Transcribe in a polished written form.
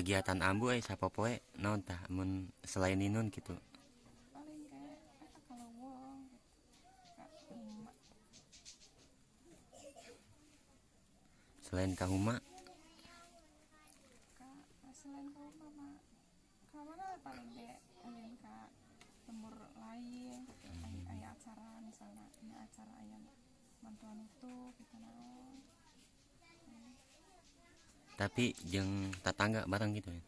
kegiatan ambu sapopoe naon tah mun selain inun gitu. paling kayak kalau wong kak emak Selain kahuma kak selain kau mama kamana paling kayak ulin kak lembur lain gitu aya acara misalnya ini acara ayam mantuan itu gitu naon tapi jeung tetangga bareng gitu ya.